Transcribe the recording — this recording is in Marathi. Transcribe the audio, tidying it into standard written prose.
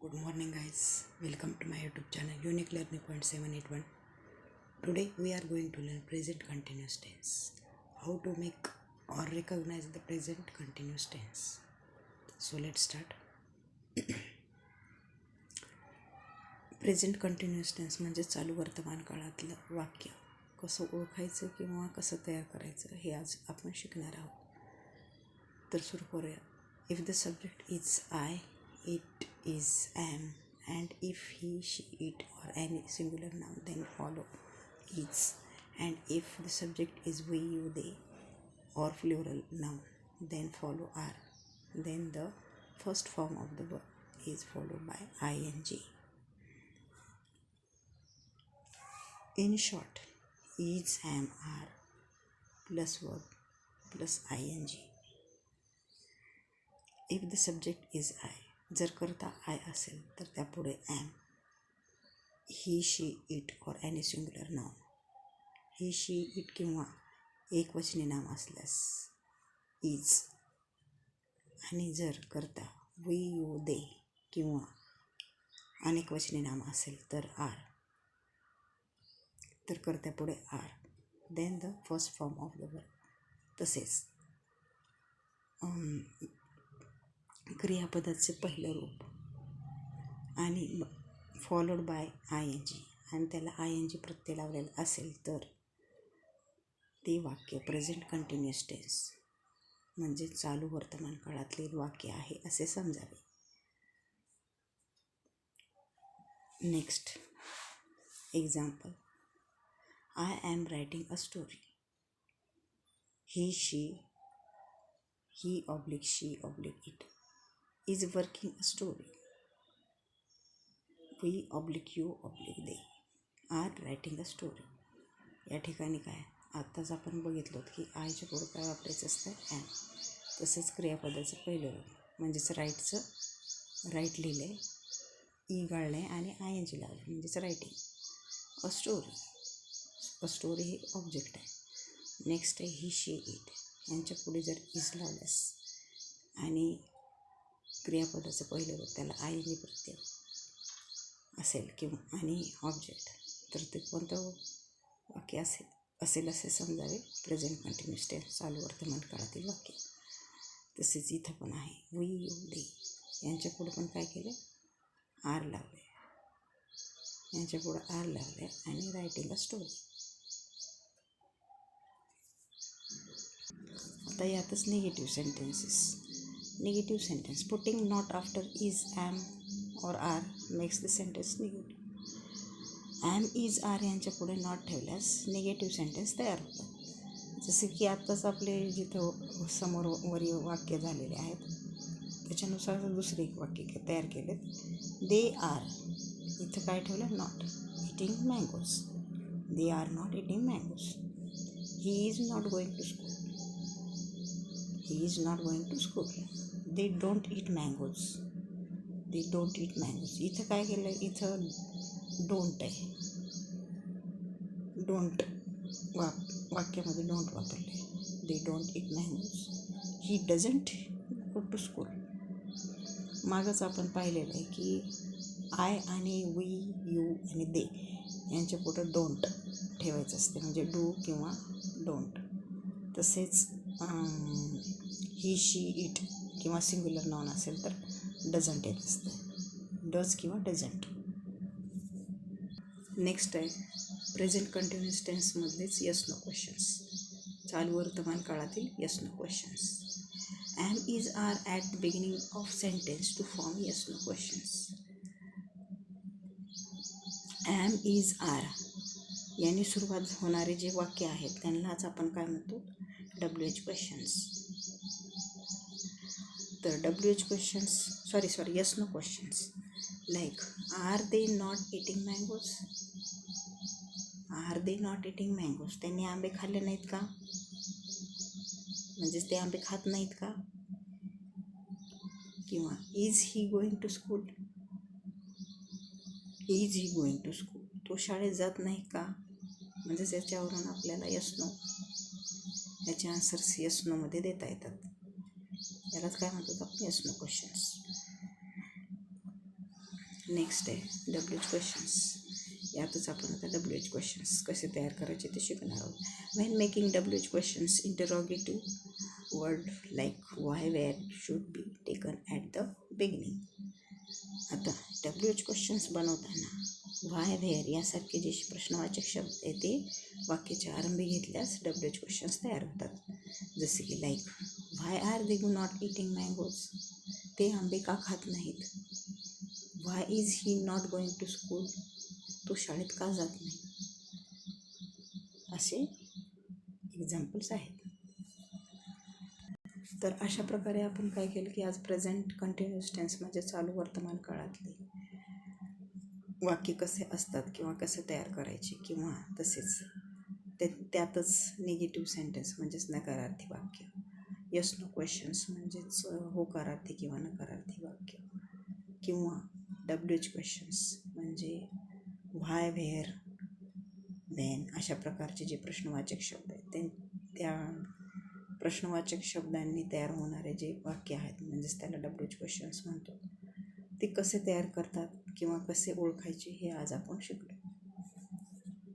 Good morning guys, welcome to my YouTube channel Unique Learning Point 781. Today we are going to learn present continuous tense. How to make or recognize the present continuous tense. So let's start. Present continuous tense म्हणजे चालू वर्तमान काळातलं वाक्य कसं ओळखायचं किंवा कसं तयार करायचं हे आज आपण शिकणार आहोत. तर सुरू करूया. If the subject is I, it is am, and if he, she, it or any singular noun then follow is, and if the subject is we, you, they or plural noun then follow are, then the first form of the verb is followed by ing. In short, is, am, are plus verb plus ing. If the subject is I, जर करता आय असेल तर त्यापुढे ॲम, ही, शी, इट और any singular noun, he, she, it किंवा एकवचनी नाम असल्यास इज, आणि जर करता वी, यू, दे किंवा अनेकवचनी नाम असेल तर आर, तर कर्त्यापुढे are, then the first form of the verb. तसेच क्रियापदाचे पहिलं रूप आणि followed by I N G आणि त्याला आय एन जी प्रत्यय लावलेला असेल तर ते वाक्य प्रेझेंट कंटिन्युअस टेन्स म्हणजे चालू वर्तमान काळातले वाक्य आहे असे समजावे. Next example. I am writing a story. He, she, he oblique she oblique it is working a story. We oblique you oblique they are writing a story. या ठिकाणी काय आत्ताच आपण बघितलं की आयच्या पुढं काय वापरायचं असतं ॲम. तसंच क्रियापदाचं पहिलं रूप म्हणजेच राईट लिहिलं आहे, ई गाळलं आहे आणि आय एन जी लावलं म्हणजेच writing a story. A story हे ऑब्जेक्ट आहे. नेक्स्ट आहे ही, शी, इट यांच्या पुढे जर इज लावल्यास आणि क्रियापदाचं पहिलं रूप त्याला आय एन जी प्रत्यय असेल किंवा आणि ऑब्जेक्ट तर ते कोणतं वाक्य असेल असे समजावे प्रेझेंट कंटिन्युअस टेन्स चालू वर्तमान काळातील वाक्य. तसेच इथं पण आहे वी, यू, दे यांच्या पुढं पण काय केलं आर लावले, यांच्या पुढं आर लावले आणि रायटिंग अ स्टोरी. आता यातच negative sentences. Negative sentence. Putting not after is, am or are makes the sentence negative. Am, is, are यांच्या पुढे नॉट ठेवल्यास निगेटिव्ह सेंटेन्स तयार होतात. जसे की आत्ताच आपले जिथं समोर वरील वाक्य झालेले आहेत त्याच्यानुसार दुसरे एक वाक्य तयार केले. दे आर, इथं काय ठेवलं not eating mangoes. They are not eating mangoes. He is not going to school. He is not going to school. They don't eat mangoes. They don't eat mangoes. इथं काय केलं इथं डोंट आहे. डोंट वाक्यामध्ये डोंट वापरले. They don't eat mangoes. He doesn't go to school. मागच आपण पाहिलेलं आहे की आय आणि वी, यू आणि दे यांच्या पुढं डोंट ठेवायचं असते म्हणजे डू किंवा डोंट. तसेच ही, शी, इट किंवा सिंग्युलर नाउन असेल तर डझंट येत असतं, डज किंवा डझंट. नेक्स्ट आहे प्रेझेंट कंटिन्युअस टेन्समधलेच यस नो क्वेश्चन्स, चालू वर्तमान काळातील yes no questions. Am, is, are at the beginning of sentence to form yes no questions. Am, is, are यांनी सुरुवात होणारे जे वाक्य आहेत त्यांनाच आपण काय म्हणतो WH क्वेश्चन्स. तर WH questions sorry yes no questions like are they not eating mangoes. Are they not eating mangoes. त्यांनी आंबे खाल्ले नाहीत का, म्हणजेच ते आंबे खात नाहीत का. किंवा is he going to school. Is he going to school. तो शाळेत जात नाही का, म्हणजेच याच्यावरून आपल्याला यस नो याचे आन्सर्स यस नोमध्ये देता येतात. यालाच काय म्हणतात आपण यस नो क्वेश्चन्स. नेक्स्ट आहे WH क्वेश्चन्स. यातच आपण आता WH क्वेश्चन्स कसे तयार करायचे ते शिकणार आहोत. When making WH questions interrogative word like why where should be taken at the beginning. आता WH क्वेश्चन्स बनवताना व्हाय व्हेअर यासारखे जे प्रश्नवाचक शब्द आहे ते वाक्याच्या आरंभी घेतल्यास WH क्वेश्चन्स तयार होतात. जसे की like why are they not eating mangoes. ते आंबे का खात नाहीत. Why is he not going to school. तो शाळेत का जात नाही. असे एक्झाम्पल्स आहेत. तर अशा प्रकारे आपण काय केलं की आज प्रेझेंट कंटिन्युअस टेन्स म्हणजे चालू वर्तमान काळातले वाक्य कसे असतात किंवा कसे तयार करायचे किंवा तसेच त्यातच निगेटिव्ह सेंटेन्स म्हणजेच नकारार्थी वाक्य, यस नो क्वेश्चन्स म्हणजेच होकारार्थी किंवा नकारार्थी वाक्य, किंवा WH क्वेश्चन्स म्हणजे व्हाय व्हेअर व्हेन अशा प्रकारचे जे प्रश्नवाचक शब्द आहेत त्या प्रश्नवाचक शब्दांनी तयार होणारे जे वाक्य आहेत म्हणजेच त्याला WH क्वेश्चन्स म्हणतो. ते कसे तयार करतात किंवा कसे ओळखायचे हे आज आपण शिकलो.